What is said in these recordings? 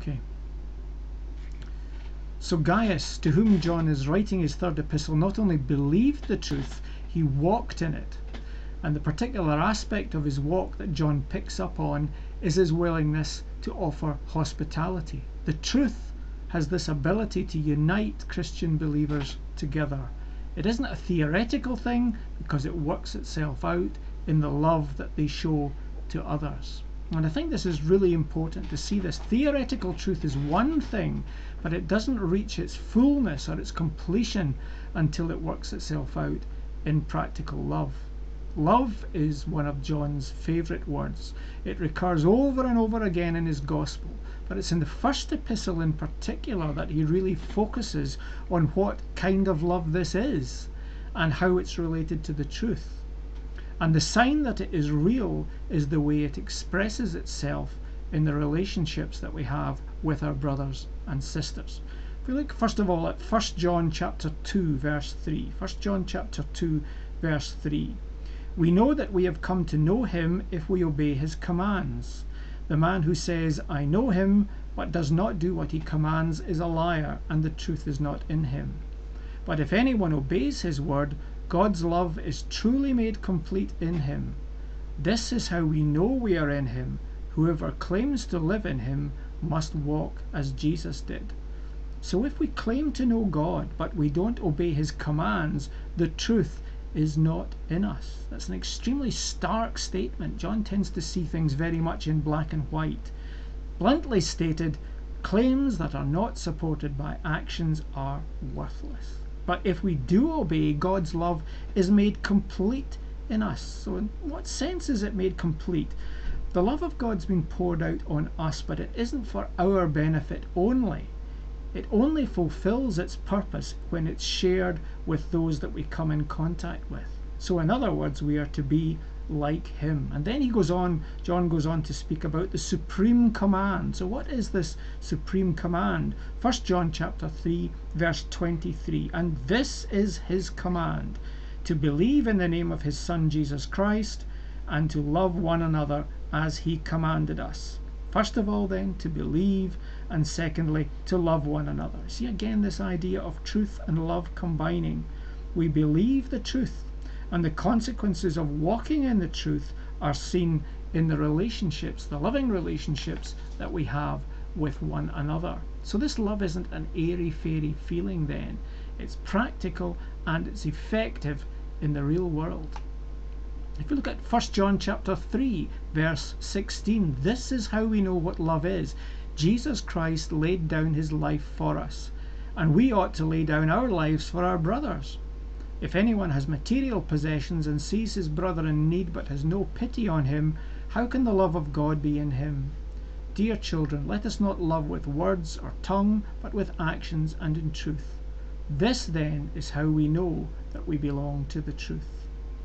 Okay. So Gaius, to whom John is writing his third epistle, not only believed the truth, he walked in it. And the particular aspect of his walk that John picks up on is his willingness to offer hospitality. The truth has this ability to unite Christian believers together. It isn't a theoretical thing because it works itself out in the love that they show to others. And I think this is really important to see this. Theoretical truth is one thing, but it doesn't reach its fullness or its completion until it works itself out in practical love. Love is one of John's favourite words. It recurs over and over again in his gospel, but it's in the first epistle in particular that he really focuses on what kind of love this is and how it's related to the truth. And the sign that it is real is the way it expresses itself in the relationships that we have with our brothers and sisters. If we look first of all at 1 John chapter 2 verse 3. 1 John chapter 2 verse 3. We know that we have come to know him if we obey his commands. The man who says, I know him, but does not do what he commands is a liar, and the truth is not in him. But if anyone obeys his word, God's love is truly made complete in him. This is how we know we are in him. Whoever claims to live in him must walk as Jesus did. So if we claim to know God, but we don't obey his commands, the truth is not in us. That's an extremely stark statement. John tends to see things very much in black and white. Bluntly stated, claims that are not supported by actions are worthless. But if we do obey, God's love is made complete in us. So in what sense is it made complete? The love of God's been poured out on us, but it isn't for our benefit only. It only fulfills its purpose when it's shared with those that we come in contact with. So in other words, we are to be like him. And then John goes on to speak about the supreme command. So what is this supreme command? 1 John chapter 3 verse 23. And this is his command, to believe in the name of his Son Jesus Christ, and to love one another as he commanded us. First of all then, to believe, and secondly, to love one another. See again this idea of truth and love combining. We believe the truth, and the consequences of walking in the truth are seen in the relationships, the loving relationships that we have with one another. So this love isn't an airy-fairy feeling then. It's practical and it's effective in the real world. If we look at 1 John chapter 3 verse 16, this is how we know what love is. Jesus Christ laid down his life for us, and we ought to lay down our lives for our brothers. If anyone has material possessions and sees his brother in need but has no pity on him, how can the love of God be in him? Dear children, let us not love with words or tongue, but with actions and in truth. This then is how we know that we belong to the truth.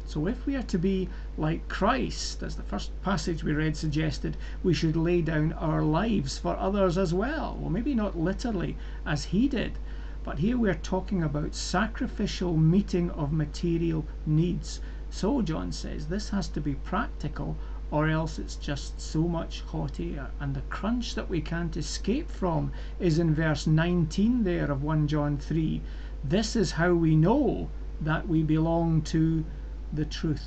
So if we are to be like Christ, as the first passage we read suggested, we should lay down our lives for others as well. Well, maybe not literally as he did, but here we are talking about sacrificial meeting of material needs. So John says this has to be practical, or else it's just so much hot air. And the crunch that we can't escape from is in verse 19 there of 1 John 3. This is how we know that we belong to the truth.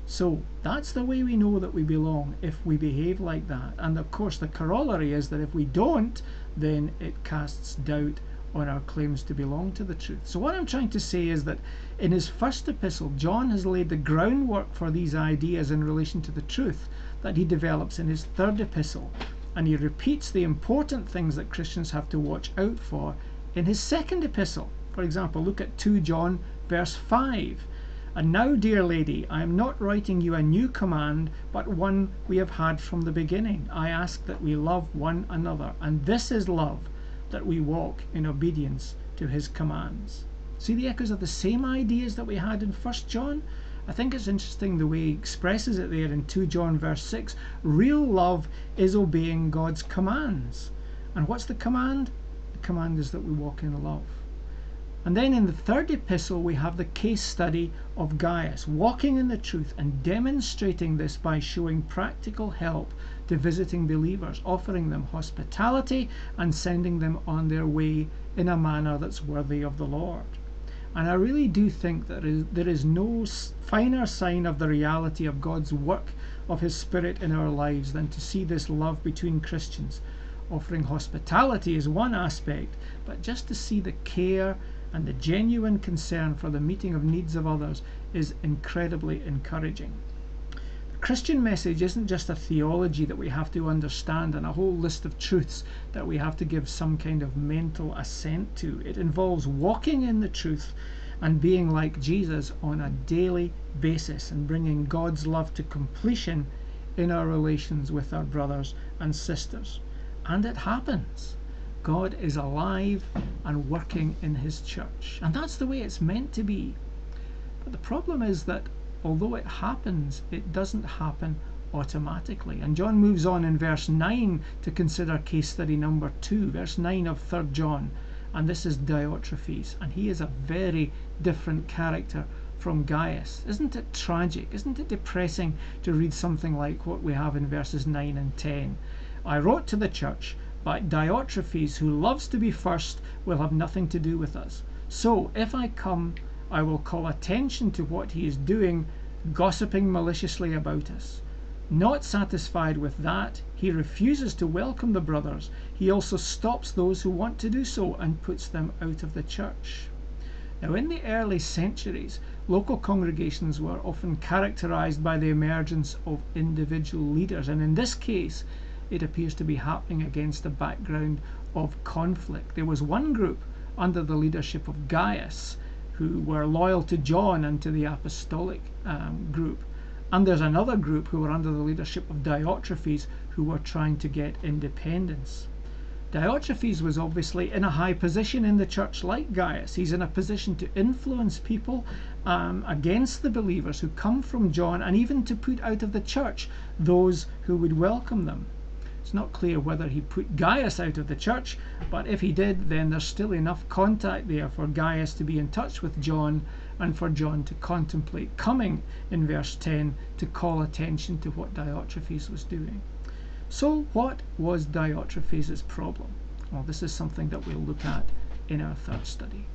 So that's the way we know that we belong, if we behave like that. And of course the corollary is that if we don't, then it casts doubt on our claims to belong to the truth. So what I'm trying to say is that in his first epistle, John has laid the groundwork for these ideas in relation to the truth that he develops in his third epistle, and he repeats the important things that Christians have to watch out for in his second epistle. For example, look at 2 John verse 5. And now, dear lady, I am not writing you a new command, but one we have had from the beginning. I ask that we love one another, and this is love, that we walk in obedience to his commands. See the echoes of the same ideas that we had in 1 John? I think it's interesting the way he expresses it there in 2 John verse 6. Real love is obeying God's commands. And what's the command? The command is that we walk in love. And then in the third epistle we have the case study of Gaius, walking in the truth and demonstrating this by showing practical help to visiting believers, offering them hospitality and sending them on their way in a manner that's worthy of the Lord. And I really do think that there is no finer sign of the reality of God's work of His Spirit in our lives than to see this love between Christians. Offering hospitality is one aspect, but just to see the care and the genuine concern for the meeting of needs of others is incredibly encouraging. The Christian message isn't just a theology that we have to understand and a whole list of truths that we have to give some kind of mental assent to. It involves walking in the truth and being like Jesus on a daily basis and bringing God's love to completion in our relations with our brothers and sisters. And it happens. God is alive and working in His church. And that's the way it's meant to be. But the problem is that although it happens, it doesn't happen automatically. And John moves on in verse 9 to consider case study number 2, verse 9 of 3 John. And this is Diotrephes. And he is a very different character from Gaius. Isn't it tragic? Isn't it depressing to read something like what we have in verses 9 and 10? I wrote to the church, but Diotrephes, who loves to be first, will have nothing to do with us. So, if I come, I will call attention to what he is doing, gossiping maliciously about us. Not satisfied with that, he refuses to welcome the brothers. He also stops those who want to do so and puts them out of the church. Now, in the early centuries, local congregations were often characterized by the emergence of individual leaders, and in this case, it appears to be happening against a background of conflict. There was one group under the leadership of Gaius who were loyal to John and to the apostolic group. And there's another group who were under the leadership of Diotrephes who were trying to get independence. Diotrephes was obviously in a high position in the church like Gaius. He's in a position to influence people against the believers who come from John, and even to put out of the church those who would welcome them. It's not clear whether he put Gaius out of the church, but if he did, then there's still enough contact there for Gaius to be in touch with John and for John to contemplate coming in verse 10 to call attention to what Diotrephes was doing. So what was Diotrephes' problem? Well, this is something that we'll look at in our third study.